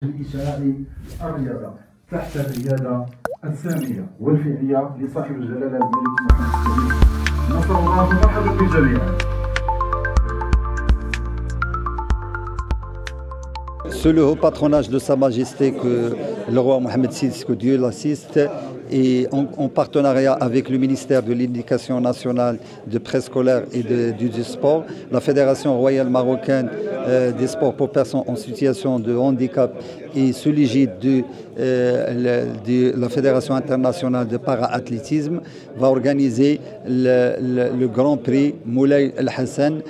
لإشعاع الرياضة تحت الريادة السامية والفعلية لصاحب الجلالة الملك محمد الثاني. نسأل الله مرحبا بالجميع. Sous le haut patronage de Sa Majesté que le roi Mohamed VI, que Dieu l'assiste, et en partenariat avec le ministère de l'Éducation nationale, de préscolaire et du sport, la Fédération royale marocaine des sports pour personnes en situation de handicap et sous l'égide de la Fédération internationale de para-athlétisme va organiser le Grand Prix Moulay El Hassan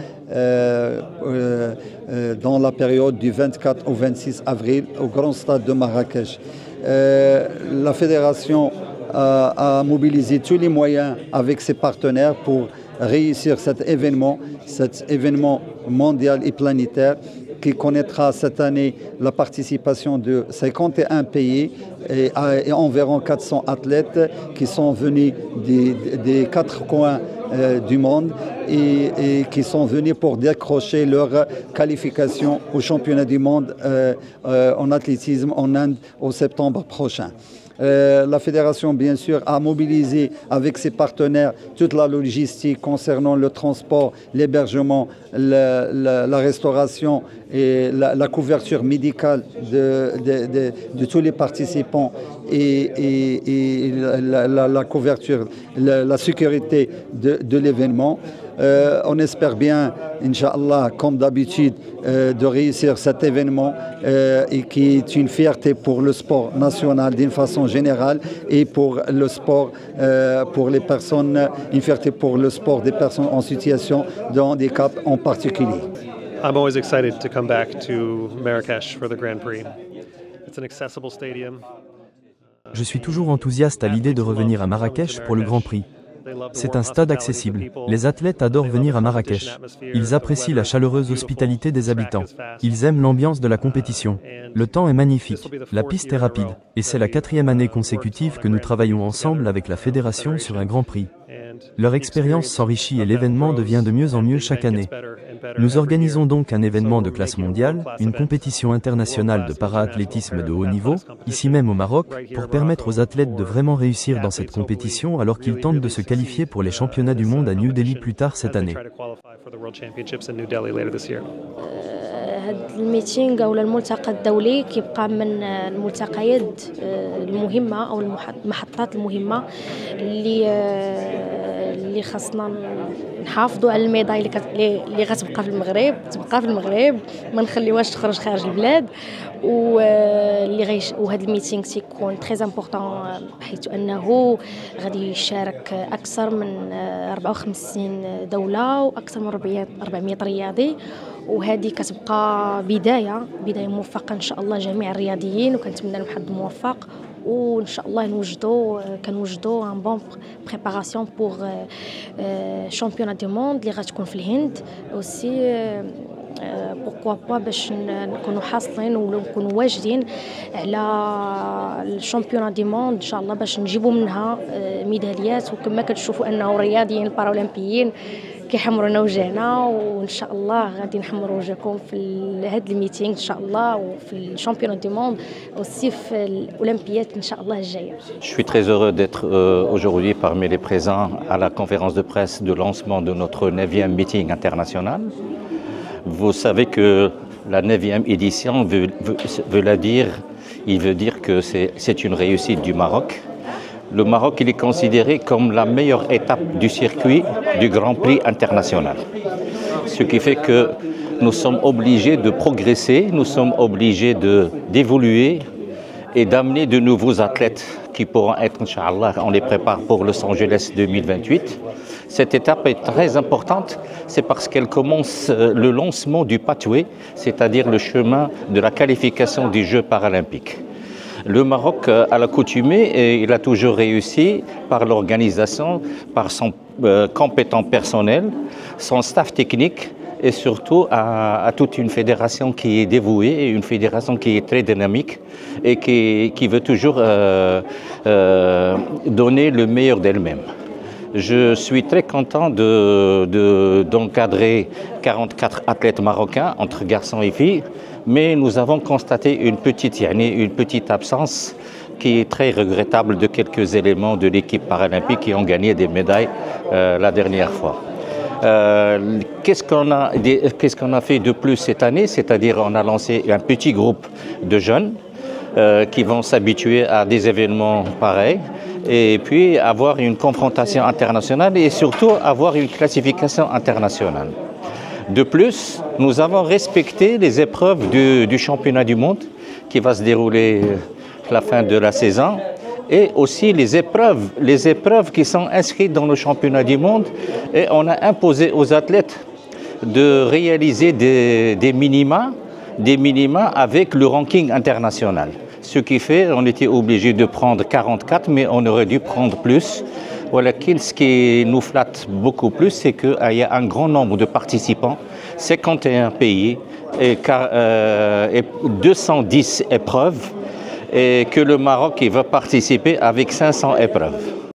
dans la période du 24 au 26 avril au Grand Stade de Marrakech. La Fédération a mobilisé tous les moyens avec ses partenaires pour réussir cet événement mondial et planétaire qui connaîtra cette année la participation de 51 pays et environ 400 athlètes qui sont venus des 4 coins du monde et qui sont venus pour décrocher leur qualification au championnat du monde en athlétisme en Inde au septembre prochain. La fédération, bien sûr, a mobilisé avec ses partenaires toute la logistique concernant le transport, l'hébergement, la restauration et la couverture médicale de tous les participants et la couverture, la sécurité de l'événement. On espère bien, Inch'Allah, comme d'habitude, de réussir cet événement et qui est une fierté pour le sport national d'une façon générale et pour le sport, pour les personnes, une fierté pour le sport des personnes en situation de handicap en particulier. I'm always excited to come back to Marrakech for the Grand Prix. It's an accessible stadium. Je suis toujours enthousiaste à l'idée de revenir à Marrakech pour le Grand Prix. C'est un stade accessible. Les athlètes adorent venir à Marrakech. Ils apprécient la chaleureuse hospitalité des habitants. Ils aiment l'ambiance de la compétition. Le temps est magnifique. La piste est rapide. Et c'est la 4e année consécutive que nous travaillons ensemble avec la fédération sur un Grand Prix. Leur expérience s'enrichit et l'événement devient de mieux en mieux chaque année. Nous organisons donc un événement de classe mondiale, une compétition internationale de para-athlétisme de haut niveau, ici même au Maroc, pour permettre aux athlètes de vraiment réussir dans cette compétition alors qu'ils tentent de se qualifier pour les championnats du monde à New Delhi plus tard cette année. هذا الميتينغ أو الملتقى الدولي كيبقى من الملتقيات المهمة أو المحطات المهمة اللي خاصنا نحافظوا على الميداي اللي غتبقى في المغرب تبقى في المغرب ما نخليوهاش تخرج خارج البلاد وهذا الميتينغ تيكون تري امبورطون حيث انه غادي يشارك اكثر من 54 دوله واكثر من 400 رياضي وهذه كتبقى بدايه موفقه ان شاء الله جميع الرياضيين وكنتمنى لهم حظ موفق وان شاء الله كنوجدوا ان بون بريباراسيون بور شامبيونات دو موند اللي غتكون في الهند اوسي بوكوا با باش نكونوا حاصلين ونكونوا واجدين على الشامبيونات دي موند ان شاء الله باش نجيبوا منها ميداليات وكما كتشوفوا انه الرياضيين البارالمبيين كيحمرونا وجهنا وان شاء الله غادي نحمروا وجهكم في هذا الميتينغ ان شاء الله وفي الشامبيونات دي موند aussi في الاولمبيات ان شاء الله الجايه. Je suis très heureux d'être aujourd'hui parmi les présents à la conférence de presse de lancement de notre 9e meeting international. Vous savez que la 9e édition veut dire que c'est une réussite du Maroc. Le Maroc il est considéré comme la meilleure étape du circuit du Grand Prix international. Ce qui fait que nous sommes obligés de progresser, nous sommes obligés d'évoluer et d'amener de nouveaux athlètes qui pourront être, Inch'Allah, on les prépare pour Los Angeles 2028. Cette étape est très importante, c'est parce qu'elle commence le lancement du pathway, c'est-à-dire le chemin de la qualification des Jeux paralympiques. Le Maroc a l'accoutumé et il a toujours réussi par l'organisation, par son compétent personnel, son staff technique et surtout à toute une fédération qui est dévouée et une fédération qui est très dynamique et qui veut toujours donner le meilleur d'elle-même. Je suis très content d'encadrer 44 athlètes marocains entre garçons et filles, mais nous avons constaté une petite absence qui est très regrettable de quelques éléments de l'équipe paralympique qui ont gagné des médailles la dernière fois. Qu'est-ce qu'on a fait de plus cette année? C'est-à-dire on a lancé un petit groupe de jeunes qui vont s'habituer à des événements pareils et puis avoir une confrontation internationale et surtout avoir une classification internationale. De plus, nous avons respecté les épreuves du championnat du monde qui va se dérouler à la fin de la saison et aussi les épreuves qui sont inscrites dans le championnat du monde, et on a imposé aux athlètes de réaliser des minima avec le ranking international. Ce qui fait on était obligé de prendre 44, mais on aurait dû prendre plus. Voilà, ce qui nous flatte beaucoup plus, c'est qu'il y a un grand nombre de participants, 51 pays et 210 épreuves, et que le Maroc va participer avec 500 épreuves.